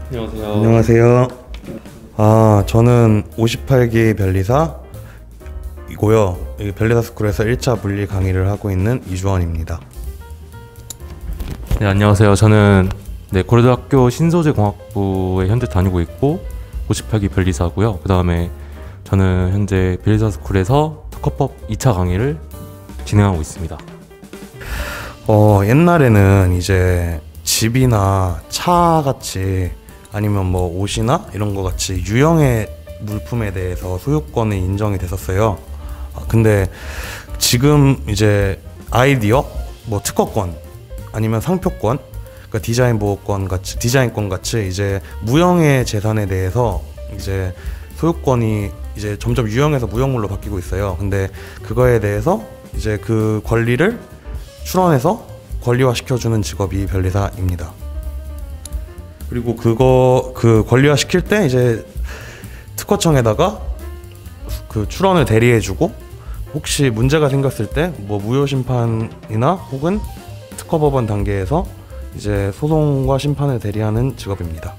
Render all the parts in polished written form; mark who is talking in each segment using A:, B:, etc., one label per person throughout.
A: 안녕하세요.
B: 안녕하세요. 저는 58기 변리사이고요. 변리사 스쿨에서 1차 물리 강의를 하고 있는 이주원입니다.
A: 네, 안녕하세요. 저는 고려대학교 신소재공학부에 현재 다니고 있고 58기 변리사고요. 그 다음에 저는 현재 변리사 스쿨에서 특허법 2차 강의를 진행하고 있습니다.
B: 옛날에는 이제 집이나 차 같이 아니면 뭐 옷이나 이런 거 같이 유형의 물품에 대해서 소유권이 인정이 됐었어요. 근데 지금 이제 아이디어, 뭐 특허권 아니면 상표권, 그러니까 디자인 보호권 같이 디자인권 같이 이제 무형의 재산에 대해서 이제 소유권이 이제 점점 유형에서 무형물로 바뀌고 있어요. 근데 그거에 대해서 이제 그 권리를 출원해서 권리화 시켜주는 직업이 변리사입니다. 그리고 그 권리화 시킬 때 이제 특허청에다가 그 출원을 대리해주고 혹시 문제가 생겼을 때 뭐 무효 심판이나 혹은 특허법원 단계에서 이제 소송과 심판을 대리하는 직업입니다.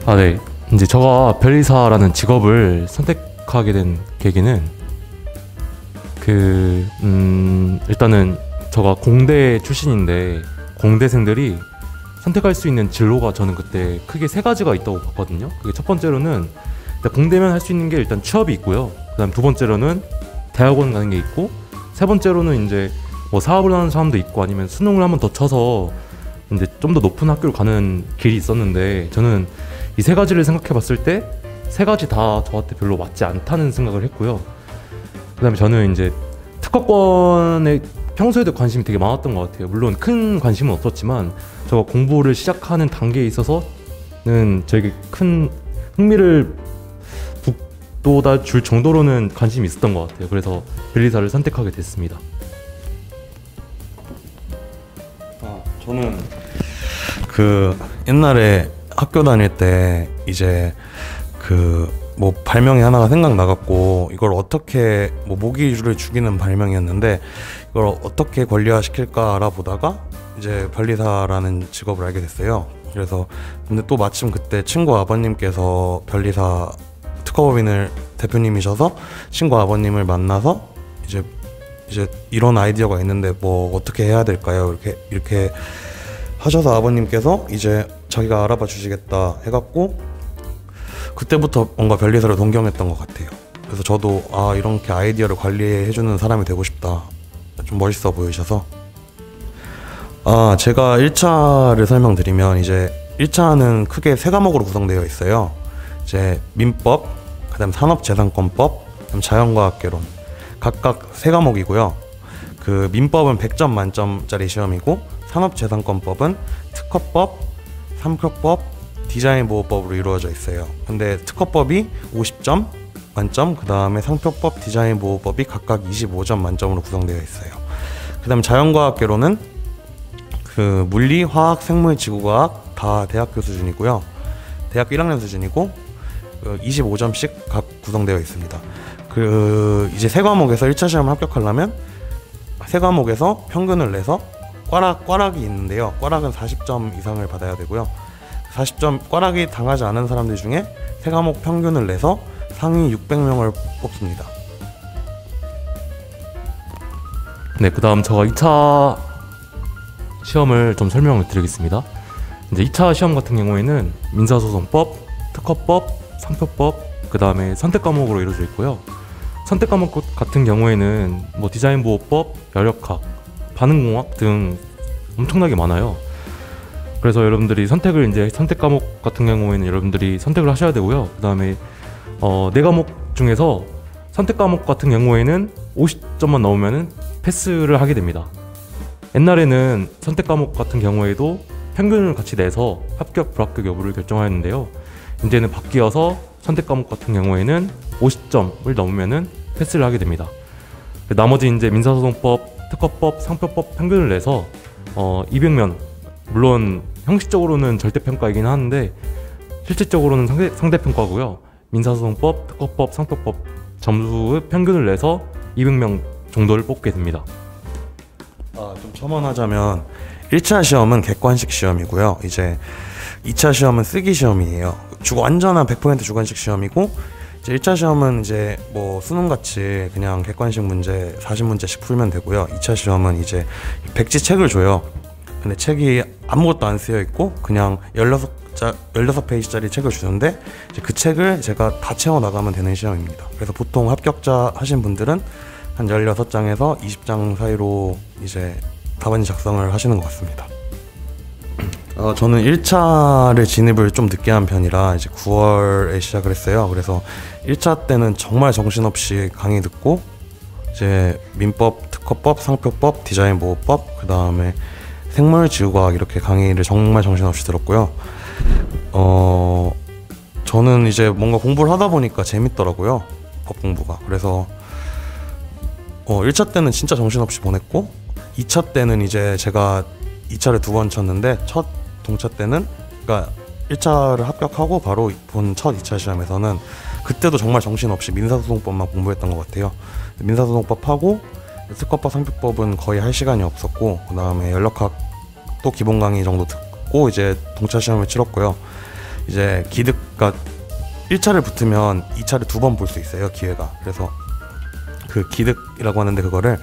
A: 네. 이제 제가 변리사라는 직업을 선택하게 된 계기는 일단은 제가 공대 출신인데 공대생들이 선택할 수 있는 진로가 저는 그때 크게 세 가지가 있다고 봤거든요. 그게 첫 번째로는 공대면 할 수 있는 게 일단 취업이 있고요. 그다음 두 번째로는 대학원 가는 게 있고, 세 번째로는 이제 뭐 사업을 하는 사람도 있고 아니면 수능을 한번 더 쳐서 이제 좀 더 높은 학교를 가는 길이 있었는데, 저는 이 세 가지를 생각해 봤을 때 세 가지 다 저한테 별로 맞지 않다는 생각을 했고요. 그다음에 저는 이제 특허권에 평소에도 관심이 되게 많았던 것 같아요. 물론 큰 관심은 없었지만 제가 공부를 시작하는 단계에 있어서는 되게 큰 흥미를 북돋아 줄 정도로는 관심이 있었던 것 같아요. 그래서 변리사를 선택하게 됐습니다.
B: 저는 그 옛날에 학교 다닐 때 이제 그 뭐 발명이 하나가 생각나갖고 이걸 어떻게 뭐 모기를 죽이는 발명이었는데 이걸 어떻게 권리화 시킬까 알아보다가 이제 변리사라는 직업을 알게 됐어요. 그래서 근데 또 마침 그때 친구 아버님께서 변리사 특허법인을 대표님이셔서 친구 아버님을 만나서 이제 이런 아이디어가 있는데 뭐 어떻게 해야 될까요? 이렇게 하셔서 아버님께서 이제 자기가 알아봐 주시겠다 해갖고 그때부터 뭔가 변리사를 동경했던 것 같아요. 그래서 저도 이렇게 아이디어를 관리해주는 사람이 되고 싶다. 좀 멋있어 보이셔서. 제가 1차를 설명드리면 이제 1차는 크게 세 과목으로 구성되어 있어요. 이제 민법, 그다음 산업재산권법, 그다음 자연과학개론 각각 세 과목이고요. 그 민법은 100점 만점짜리 시험이고 산업재산권법은 특허법, 상표법, 디자인보호법으로 이루어져 있어요. 근데 특허법이 50점 만점, 그 다음에 상표법, 디자인보호법이 각각 25점 만점으로 구성되어 있어요. 그 다음 자연과학개론은 그 물리, 화학, 생물, 지구과학 다 대학교 수준이고요. 대학교 1학년 수준이고 25점씩 각 구성되어 있습니다. 이제 세 과목에서 1차 시험을 합격하려면 세 과목에서 평균을 내서 꽈락이 있는데요. 꽈락은 40점 이상을 받아야 되고요. 40점 꽈락이 당하지 않은 사람들 중에 세 과목 평균을 내서 상위 600명을 뽑습니다.
A: 네, 그 다음 제가 2차 시험을 좀 설명을 드리겠습니다. 이제 2차 시험 같은 경우에는 민사소송법, 특허법, 상표법, 그 다음에 선택 과목으로 이루어져 있고요. 선택 과목 같은 경우에는 뭐 디자인보호법, 여력학, 반응공학 등 엄청나게 많아요. 그래서 여러분들이 선택 과목 같은 경우에는 여러분들이 선택을 하셔야 되고요. 그 다음에 네 과목 중에서 선택 과목 같은 경우에는 50점만 넘으면은 패스를 하게 됩니다. 옛날에는 선택 과목 같은 경우에도 평균을 같이 내서 합격, 불합격 여부를 결정하였는데요. 이제는 바뀌어서 선택 과목 같은 경우에는 50점을 넘으면은 패스를 하게 됩니다. 나머지 이제 민사소송법, 특허법, 상표법 평균을 내서 200면, 물론 형식적으로는 절대평가이긴 하는데 실질적으로는 상대평가고요. 민사소송법, 특허법, 상표법 점수의 평균을 내서 200명 정도를 뽑게 됩니다.
B: 좀 첨언하자면 1차 시험은 객관식 시험이고요. 이제 2차 시험은 쓰기 시험이에요. 완전한 100% 주관식 시험이고, 이제 1차 시험은 이제 뭐 수능같이 그냥 객관식 문제 40문제씩 풀면 되고요. 2차 시험은 이제 백지 책을 줘요. 근데 책이 아무것도 안 쓰여 있고 그냥 16페이지짜리 책을 주는데, 이제 그 책을 제가 다 채워 나가면 되는 시험입니다. 그래서 보통 합격자 하신 분들은 한 16장에서 20장 사이로 이제 답안지 작성을 하시는 것 같습니다. 저는 1차를 진입을 좀 늦게 한 편이라 이제 9월에 시작을 했어요. 그래서 1차 때는 정말 정신없이 강의 듣고, 이제 민법, 특허법, 상표법, 디자인 보호법, 그 다음에 생물, 지구과학 이렇게 강의를 정말 정신없이 들었고요. 저는 이제 뭔가 공부를 하다 보니까 재밌더라고요, 법 공부가. 그래서 1차 때는 진짜 정신없이 보냈고, 2차 때는 이제 제가 2차를 2번 쳤는데, 첫 동차 때는, 그러니까 1차를 합격하고 바로 본 첫 2차 시험에서는 그때도 정말 정신없이 민사소송법만 공부했던 것 같아요. 민사소송법 하고 특허법, 상표법은 거의 할 시간이 없었고, 그 다음에 연력학도 기본 강의 정도 듣고 이제 동차 시험을 치렀고요. 이제 기득가 1차를 붙으면 2차를 2번 볼 수 있어요, 기회가. 그래서 그 기득이라고 하는데, 그거를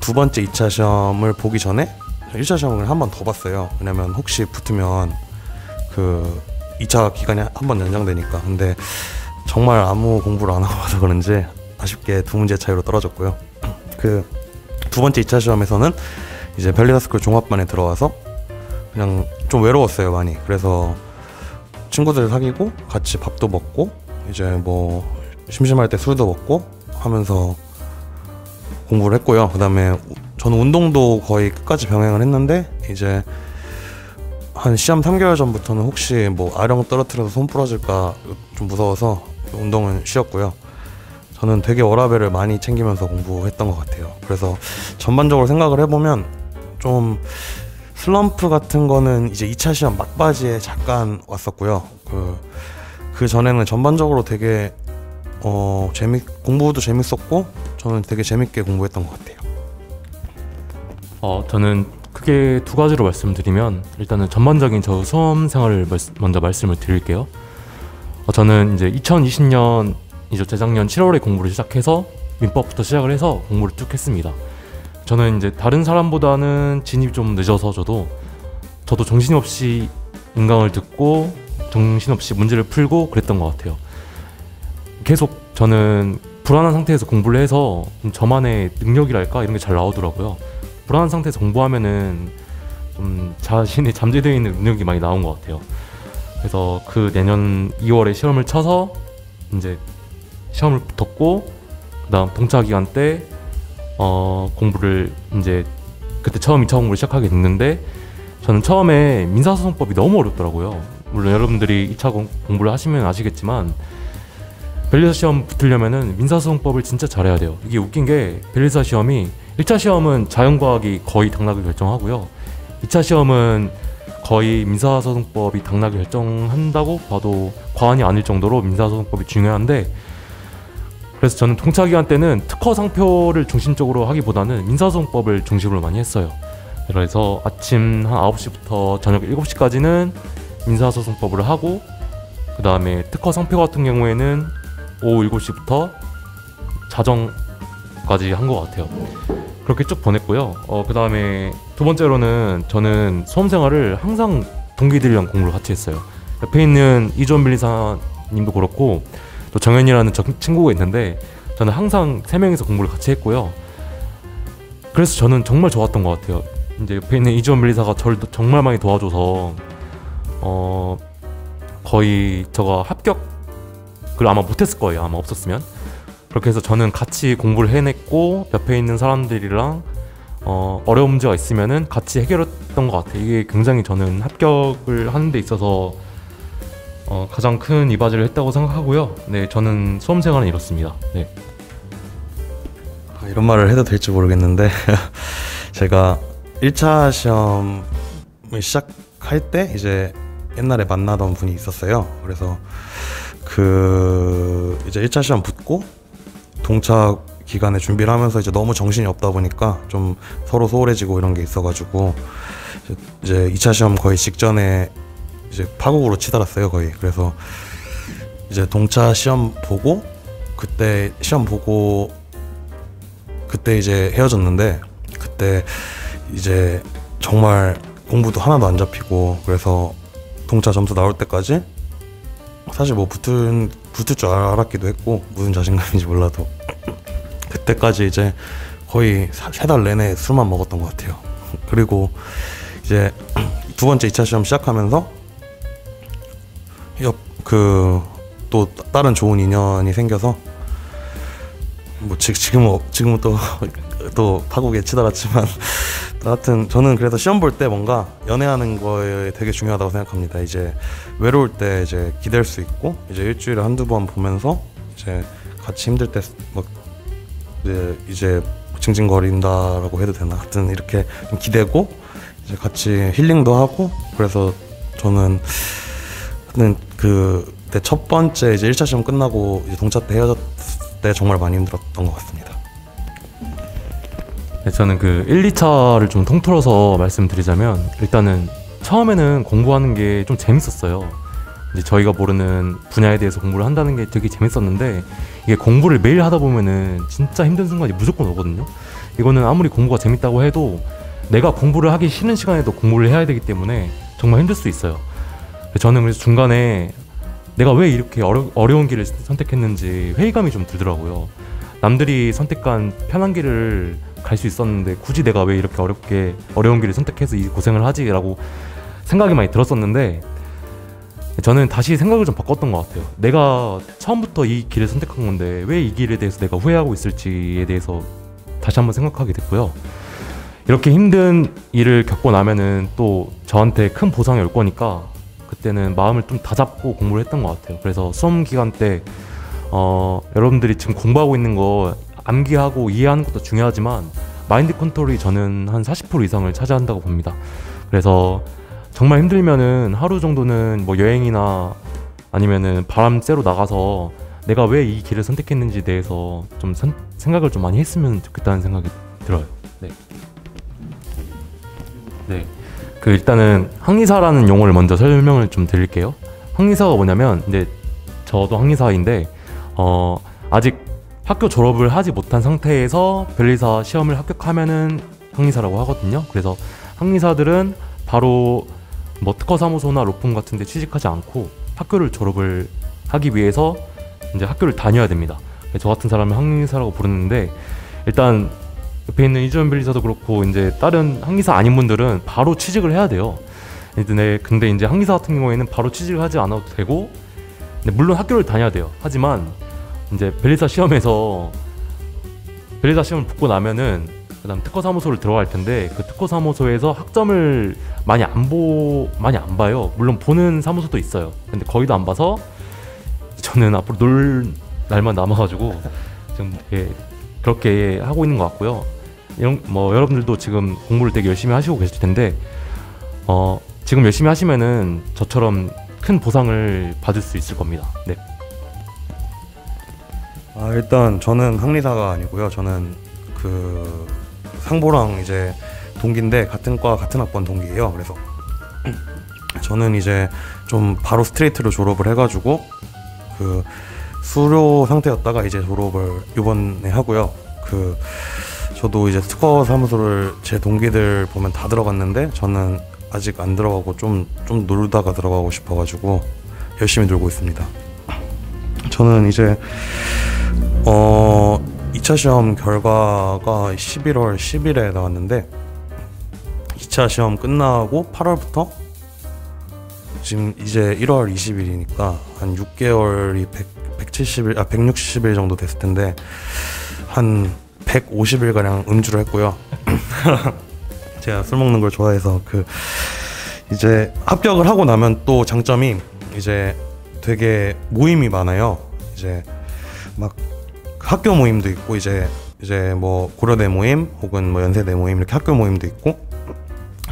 B: 두 번째 2차 시험을 보기 전에 1차 시험을 한 번 더 봤어요. 왜냐면 혹시 붙으면 그 2차 기간이 한 번 연장되니까. 근데 정말 아무 공부를 안 하고 와서 그런지 아쉽게 2문제 차이로 떨어졌고요. 그 두 번째 2차 시험에서는 이제 벨리다스쿨 종합반에 들어와서 그냥 좀 외로웠어요, 많이. 그래서 친구들 사귀고 같이 밥도 먹고 이제 뭐 심심할 때 술도 먹고 하면서 공부를 했고요. 그 다음에 저는 운동도 거의 끝까지 병행을 했는데, 이제 한 시험 3개월 전부터는 혹시 뭐 아령 떨어뜨려서 손 부러질까 좀 무서워서 운동은 쉬었고요. 저는 되게 워라밸을 많이 챙기면서 공부했던 것 같아요. 그래서 전반적으로 생각을 해보면 좀 슬럼프 같은 거는 이제 2차 시험 막바지에 잠깐 왔었고요. 그 전에는 전반적으로 되게 공부도 재밌었고 저는 되게 재밌게 공부했던 것 같아요.
A: 저는 크게 두 가지로 말씀드리면, 일단은 전반적인 저 수험 생활을 먼저 말씀을 드릴게요. 저는 이제 2020년 이제 재작년 7월에 공부를 시작해서 민법부터 시작을 해서 공부를 쭉 했습니다. 저는 이제 다른 사람보다는 진입이 좀 늦어서 저도 정신없이 인강을 듣고 정신없이 문제를 풀고 그랬던 것 같아요. 계속 저는 불안한 상태에서 공부를 해서 저만의 능력이랄까 이런 게 잘 나오더라고요. 불안한 상태에서 공부하면은 좀 자신이 잠재되어 있는 능력이 많이 나온 것 같아요. 그래서 그 내년 2월에 시험을 쳐서 이제 시험을 붙었고, 그다음 동차 기간 때 공부를 이제 그때 처음 2차 공부를 시작하게 됐는데, 저는 처음에 민사소송법이 너무 어렵더라고요. 물론 여러분들이 2차 공부를 하시면 아시겠지만 변리사 시험 붙으려면은 민사소송법을 진짜 잘해야 돼요. 이게 웃긴 게 변리사 시험이 1차 시험은 자연과학이 거의 당락을 결정하고요, 2차 시험은 거의 민사소송법이 당락을 결정한다고 봐도 과언이 아닐 정도로 민사소송법이 중요한데, 그래서 저는 동차 기간 때는 특허 상표를 중심적으로 하기보다는 민사소송법을 중심으로 많이 했어요. 그래서 아침 한 9시부터 저녁 7시까지는 민사소송법을 하고, 그 다음에 특허 상표 같은 경우에는 오후 7시부터 자정까지 한 것 같아요. 그렇게 쭉 보냈고요. 그 다음에 두 번째로는 저는 수험생활을 항상 동기들이랑 공부를 같이 했어요. 옆에 있는 이주원 변리사님도 그렇고 또 정현이라는 친구가 있는데, 저는 항상 3명이서 공부를 같이 했고요. 그래서 저는 정말 좋았던 것 같아요. 이제 옆에 있는 이주원 변리사가 저를 정말 많이 도와줘서 거의 저가 합격을 아마 못했을 거예요, 아마 없었으면. 그렇게 해서 저는 같이 공부를 해냈고, 옆에 있는 사람들이랑 어려운 문제가 있으면은 같이 해결했던 것 같아요. 이게 굉장히 저는 합격을 하는 데 있어서 가장 큰 이바지를 했다고 생각하고요. 네, 저는 수험생활은 이렇습니다. 네.
B: 이런 말을 해도 될지 모르겠는데 제가 1차 시험을 시작할 때 이제 옛날에 만나던 분이 있었어요. 그래서 이제 1차 시험 붙고 동차 기간에 준비를 하면서 이제 너무 정신이 없다 보니까 좀 서로 소홀해지고 이런 게 있어가지고 이제 2차 시험 거의 직전에 이제 파국으로 치달았어요 거의. 그래서 이제 동차 시험 보고 그때 이제 헤어졌는데, 그때 이제 정말 공부도 하나도 안 잡히고, 그래서 동차 점수 나올 때까지 사실 뭐 붙을 줄 알았기도 했고 무슨 자신감인지 몰라도 그때까지 이제 거의 3달 내내 술만 먹었던 것 같아요. 그리고 이제 두 번째 2차 시험 시작하면서 또 다른 좋은 인연이 생겨서 뭐 지금은 또 파국에 치달았지만 하여튼 저는 그래서 시험 볼 때 뭔가 연애하는 거에 되게 중요하다고 생각합니다. 이제 외로울 때 이제 기댈 수 있고, 이제 일주일에 한두 번 보면서 이제 같이 힘들 때 막 이제 징징거린다라고 해도 되나, 하여튼 이렇게 좀 기대고 이제 같이 힐링도 하고. 그래서 저는 그때 첫 번째 이제 1차 시험 끝나고 이제 동차 때 헤어졌을 때 정말 많이 힘들었던 것 같습니다.
A: 네, 저는 그 1, 2차를 좀 통틀어서 말씀드리자면, 일단은 처음에는 공부하는 게 좀 재밌었어요. 이제 저희가 모르는 분야에 대해서 공부를 한다는 게 되게 재밌었는데, 이게 공부를 매일 하다 보면은 진짜 힘든 순간이 무조건 오거든요. 이거는 아무리 공부가 재밌다고 해도 내가 공부를 하기 싫은 시간에도 공부를 해야 되기 때문에 정말 힘들 수 있어요. 저는 그래서 중간에 내가 왜 이렇게 어려운 길을 선택했는지 회의감이 좀 들더라고요. 남들이 선택한 편한 길을 갈 수 있었는데 굳이 내가 왜 이렇게 어려운 길을 선택해서 이 고생을 하지라고 생각이 많이 들었었는데, 저는 다시 생각을 좀 바꿨던 것 같아요. 내가 처음부터 이 길을 선택한 건데 왜 이 길에 대해서 내가 후회하고 있을지에 대해서 다시 한번 생각하게 됐고요. 이렇게 힘든 일을 겪고 나면은 또 저한테 큰 보상이 올 거니까 그때는 마음을 좀 다잡고 공부를 했던 것 같아요. 그래서 수험 기간 때 여러분들이 지금 공부하고 있는 거 암기하고 이해하는 것도 중요하지만 마인드 컨트롤이 저는 한 40% 이상을 차지한다고 봅니다. 그래서 정말 힘들면은 하루 정도는 뭐 여행이나 아니면은 바람 쐬러 나가서 내가 왜 이 길을 선택했는지에 대해서 좀 생각을 좀 많이 했으면 좋겠다는 생각이 들어요. 네. 그 일단은 항리사라는 용어를 먼저 설명을 좀 드릴게요. 항리사가 뭐냐면, 이제 저도 항리사인데 아직 학교 졸업을 하지 못한 상태에서 변리사 시험을 합격하면은 항리사라고 하거든요. 그래서 항리사들은 바로 뭐 특허사무소나 로펌 같은 데 취직하지 않고 학교를 졸업을 하기 위해서 이제 학교를 다녀야 됩니다. 저 같은 사람을 항리사라고 부르는데, 일단 옆에 있는 이주연 변리사도 그렇고 이제 다른 항리사 아닌 분들은 바로 취직을 해야 돼요. 근데 이제 항리사 같은 경우에는 바로 취직을 하지 않아도 되고, 물론 학교를 다녀야 돼요. 하지만 이제 변리사 시험을 붙고 나면은 그다음 특허사무소를 들어갈 텐데, 그 특허사무소에서 학점을 많이 안 봐요. 물론 보는 사무소도 있어요. 근데 거의도 안 봐서 저는 앞으로 놀 날만 남아가지고 지금 그렇게 하고 있는 것 같고요. 여러분들도 지금 공부를 되게 열심히 하시고 계실 텐데, 지금 열심히 하시면은 저처럼 큰 보상을 받을 수 있을 겁니다. 네.
B: 일단 저는 항리사가 아니고요. 저는 그 상보랑 이제 동기인데 같은 과 같은 학번 동기예요. 그래서 저는 이제 좀 바로 스트레이트로 졸업을 해가지고 그 수료 상태였다가 이제 졸업을 이번에 하고요. 저도 이제 특허 사무소를 제 동기들 보면 다 들어갔는데 저는 아직 안 들어가고 좀 놀다가 들어가고 싶어가지고 열심히 놀고 있습니다. 저는 이제 2차 시험 결과가 11월 10일에 나왔는데 2차 시험 끝나고 8월부터 지금 이제 1월 20일이니까 한 6개월이 160일 정도 됐을 텐데 한 150일가량 음주를 했고요. 제가 술 먹는 걸 좋아해서 이제 합격을 하고 나면 또 장점이 이제 되게 모임이 많아요. 이제 막 학교 모임도 있고 이제 뭐 고려대 모임 혹은 뭐 연세대 모임 이렇게 학교 모임도 있고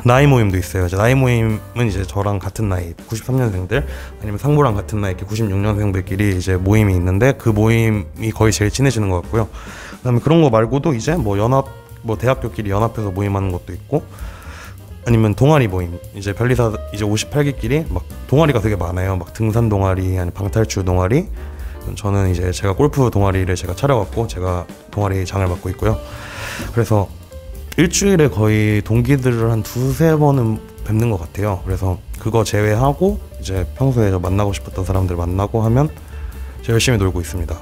B: 나이 모임도 있어요. 이제 나이 모임은 이제 저랑 같은 나이 93년생들 아니면 상보랑 같은 나이 96년생들끼리 이제 모임이 있는데 그 모임이 거의 제일 친해지는 것 같고요. 그다음에 그런 거 말고도 이제 뭐 대학교끼리 연합해서 모임하는 것도 있고 아니면 동아리 모임. 이제 변리사 이제 58기끼리 막 동아리가 되게 많아요. 막 등산 동아리, 아니 방탈출 동아리. 저는 이제 제가 골프 동아리를 제가 차려갖고 제가 동아리 장을 맡고 있고요. 그래서 일주일에 거의 동기들을 한 두세 번은 뵙는 것 같아요. 그래서 그거 제외하고 이제 평소에 저 만나고 싶었던 사람들 만나고 하면 제가 열심히 놀고 있습니다.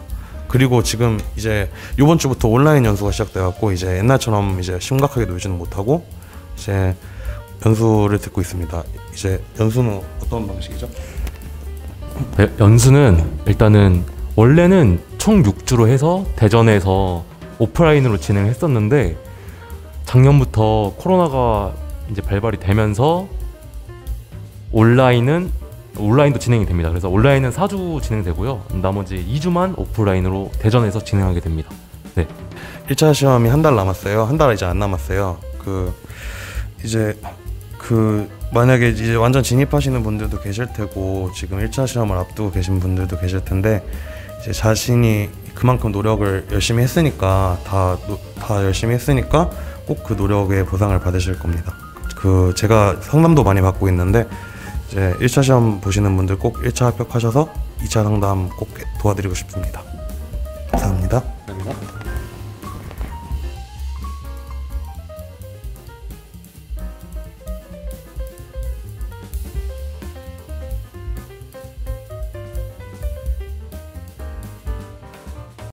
B: 그리고 지금 이제 이번 주부터 온라인 연수가 시작돼갖고 이제 옛날처럼 이제 심각하게 놀지는 못하고 이제 연수를 듣고 있습니다. 이제 연수는 어떤 방식이죠?
A: 네, 연수는 일단은 원래는 총 6주로 해서 대전에서 오프라인으로 진행했었는데 작년부터 코로나가 이제 발발이 되면서 온라인도 진행이 됩니다. 그래서 온라인은 4주 진행되고요. 나머지 2주만 오프라인으로 대전에서 진행하게 됩니다. 네.
B: 1차 시험이 한 달 남았어요. 한 달 이제 안 남았어요. 만약에 이제 완전 진입하시는 분들도 계실 테고 지금 1차 시험을 앞두고 계신 분들도 계실 텐데 이제 자신이 그만큼 노력을 열심히 했으니까 다 열심히 했으니까 꼭 그 노력의 보상을 받으실 겁니다. 제가 상담도 많이 받고 있는데 이제 1차 시험 보시는 분들 꼭 1차 합격하셔서 2차 상담 꼭 도와드리고 싶습니다. 감사합니다.